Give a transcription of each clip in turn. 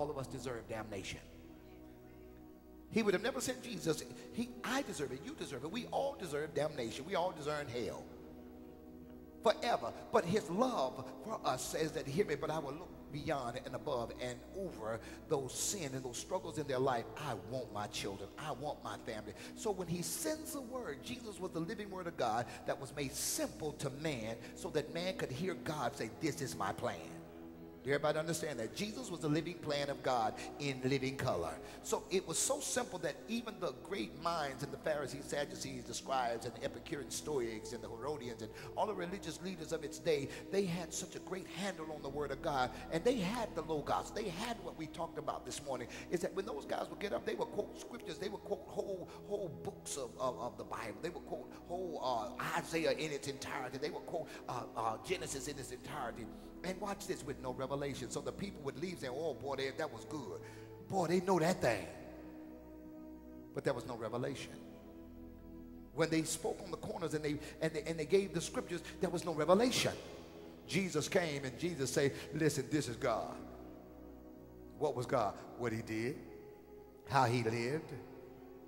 all of us deserve damnation. He would have never sent Jesus. I deserve it. You deserve it. We all deserve damnation. We all deserve hell forever. But his love for us says that, hear me, but I will look beyond and above and over those sin and those struggles in their life. I want my children. I want my family. So when he sends a word, Jesus was the living word of God that was made simple to man so that man could hear God say, this is my plan. Do everybody understand that? Jesus was the living plan of God in living color. So it was so simple that even the great minds and the Pharisees, Sadducees, the scribes, and the Epicurean Stoics, and the Herodians, and all the religious leaders of its day, they had such a great handle on the word of God, and they had the Logos. They had what we talked about this morning, is that when those guys would get up, they would quote scriptures. They would quote whole books of the Bible. They would quote whole Isaiah in its entirety. They would quote Genesis in its entirety. And watch this, with no revelation. So the people would leave saying, oh boy, that was good. Boy, they know that thing. But there was no revelation. When they spoke on the corners and they gave the scriptures, there was no revelation. Jesus came and Jesus said, listen, this is God. What was God? What he did, how he lived,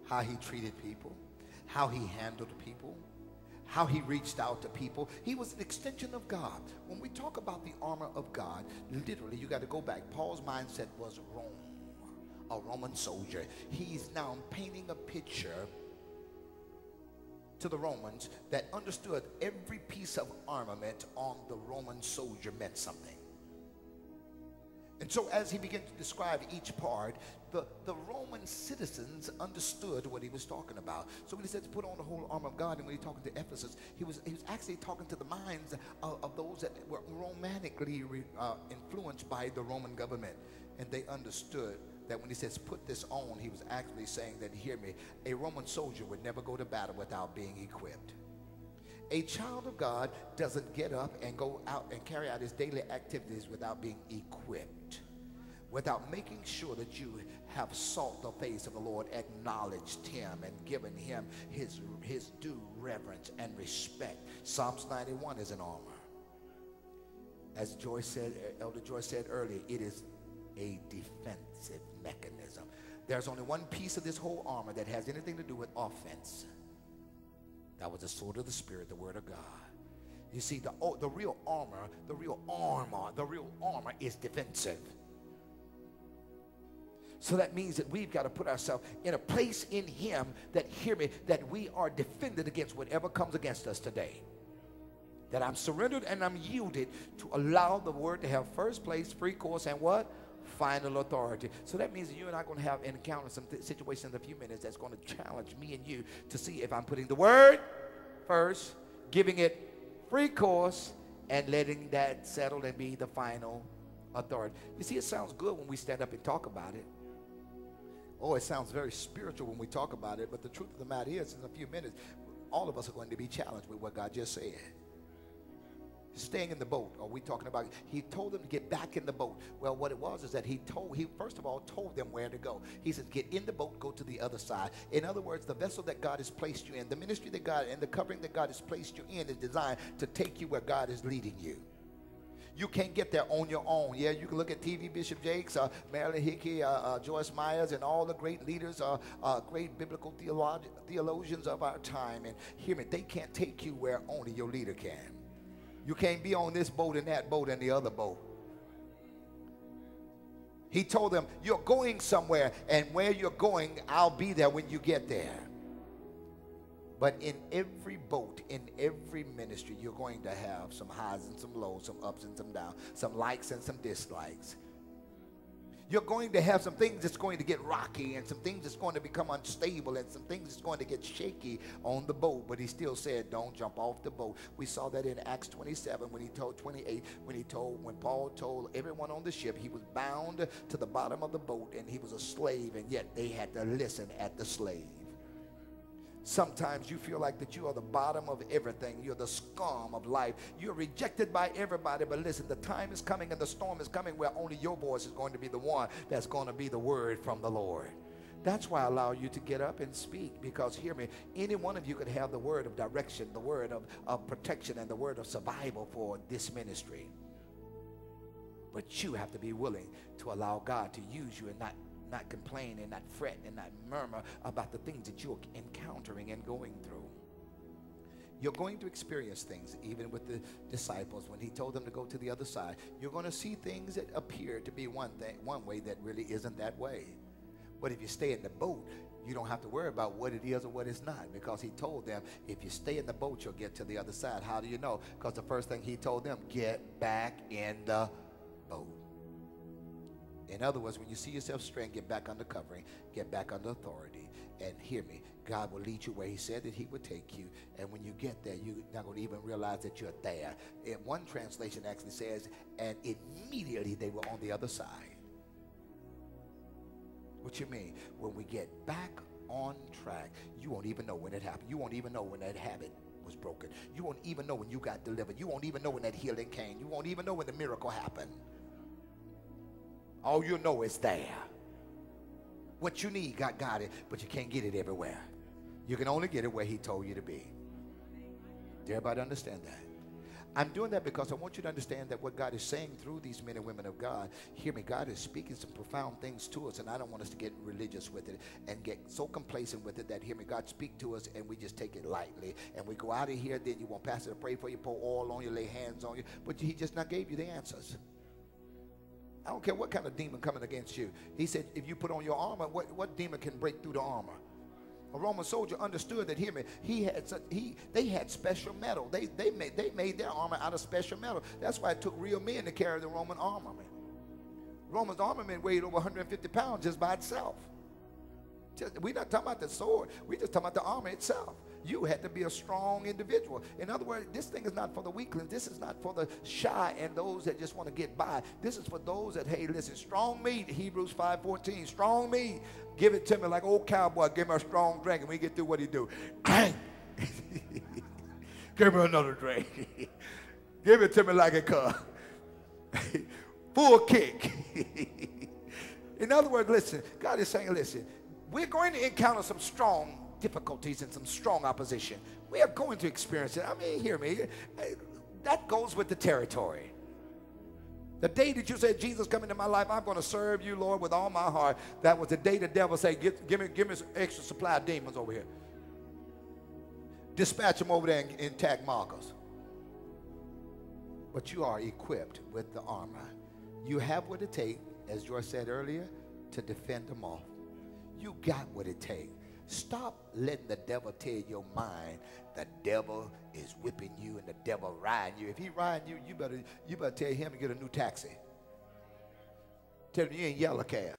how he treated people, how he handled people, how he reached out to people. He was an extension of God. When we talk about the armor of God, literally, you got to go back. Paul's mindset was Rome, a Roman soldier. He's now painting a picture to the Romans that understood every piece of armament on the Roman soldier meant something. And so as he began to describe each part, the Roman citizens understood what he was talking about. So when he said to put on the whole armor of God, and when he was talking to Ephesus, he was actually talking to the minds of those that were romantically influenced by the Roman government. And they understood that when he says put this on, he was actually saying that, hear me, a Roman soldier would never go to battle without being equipped. A child of God doesn't get up and go out and carry out his daily activities without being equipped, without making sure that you have sought the face of the Lord, acknowledged him, and given him his due reverence and respect. Psalms 91 is an armor. As Joyce said, Elder Joyce said earlier, it is a defensive mechanism. There's only one piece of this whole armor that has anything to do with offense. That was the sword of the Spirit, the word of God. You see, the real armor is defensive. So that means that we've got to put ourselves in a place in him that, hear me, that we are defended against whatever comes against us today. That I'm surrendered and I'm yielded to allow the word to have first place, free course, and what? Final authority. So that means that you and I are going to have encounter some situations in a few minutes that's going to challenge me and you to see if I'm putting the word first, giving it free course, and letting that settle and be the final authority. You see, it sounds good when we stand up and talk about it. Oh, it sounds very spiritual when we talk about it, but the truth of the matter is, in a few minutes, all of us are going to be challenged with what God just said. Staying in the boat. Are we talking about? He told them to get back in the boat. Well, what it was is that he first of all told them where to go. He said, get in the boat, go to the other side. In other words, the vessel that God has placed you in, the ministry that God and the covering that God has placed you in is designed to take you where God is leading you. You can't get there on your own. Yeah, you can look at TV Bishop Jakes, Marilyn Hickey, Joyce Myers, and all the great leaders, great biblical theologians of our time. And hear me, they can't take you where only your leader can. You can't be on this boat and that boat and the other boat. He told them, you're going somewhere, and where you're going, I'll be there when you get there. But in every boat, in every ministry, you're going to have some highs and some lows, some ups and some downs, some likes and some dislikes. You're going to have some things that's going to get rocky, and some things that's going to become unstable, and some things that's going to get shaky on the boat. But he still said, don't jump off the boat. We saw that in Acts 27 when he told 28, when Paul told everyone on the ship he was bound to the bottom of the boat and he was a slave, and yet they had to listen at the slave. Sometimes you feel like that you are the bottom of everything. You're the scum of life. You're rejected by everybody. But listen, the time is coming and the storm is coming where only your voice is going to be the one that's going to be the word from the Lord. That's why I allow you to get up and speak, because hear me, any one of you could have the word of direction, the word of protection, and the word of survival for this ministry. But you have to be willing to allow God to use you and not complain and not fret and not murmur about the things that you're encountering and going through. You're going to experience things, even with the disciples, when he told them to go to the other side. You're going to see things that appear to be one way that really isn't that way. But if you stay in the boat, you don't have to worry about what it is or what it's not, because he told them, if you stay in the boat, you'll get to the other side. How do you know? Because the first thing he told them, get back in the boat. In other words, when you see yourself straying, get back under covering, get back under authority. And hear me, God will lead you where he said that he would take you. And when you get there, you're not going to even realize that you're there. In one translation actually says, and immediately they were on the other side. What you mean? When we get back on track, you won't even know when it happened. You won't even know when that habit was broken. You won't even know when you got delivered. You won't even know when that healing came. You won't even know when the miracle happened. All you know is there. What you need, God got it, but you can't get it everywhere. You can only get it where he told you to be. Does everybody understand that? I'm doing that because I want you to understand that what God is saying through these men and women of God, hear me, God is speaking some profound things to us, and I don't want us to get religious with it and get so complacent with it that, hear me, God speak to us and we just take it lightly. And we go out of here, then you want pastor to pray for you, pour oil on you, lay hands on you, but he just not gave you the answers. I don't care what kind of demon coming against you. He said, if you put on your armor, what demon can break through the armor? A Roman soldier understood that, hear me, they had special metal. They made their armor out of special metal. That's why it took real men to carry the Roman armament. Roman's armament weighed over 150 pounds just by itself. We're not talking about the sword. We're just talking about the armor itself. You had to be a strong individual. In other words, this thing is not for the weaklings. This is not for the shy and those that just want to get by. This is for those that, hey, listen, strong meat, Hebrews 5:14, strong meat. Give it to me like old cowboy. Give me a strong drink, and we get through what he do. Give me another drink. Give it to me like a cup. Full kick. In other words, listen, God is saying, listen, we're going to encounter some strong difficulties and some strong opposition. We are going to experience it. I mean, hear me. That goes with the territory. The day that you said, Jesus, come into my life, I'm going to serve you, Lord, with all my heart. That was the day the devil said, give me some extra supply of demons over here. Dispatch them over there and tag markers. But you are equipped with the armor. You have what it takes, as George said earlier, to defend them off. You got what it takes. Stop letting the devil tell your mind the devil is whipping you and the devil riding you. If he riding you, you better tell him to get a new taxi. Tell him you ain't yellow cab.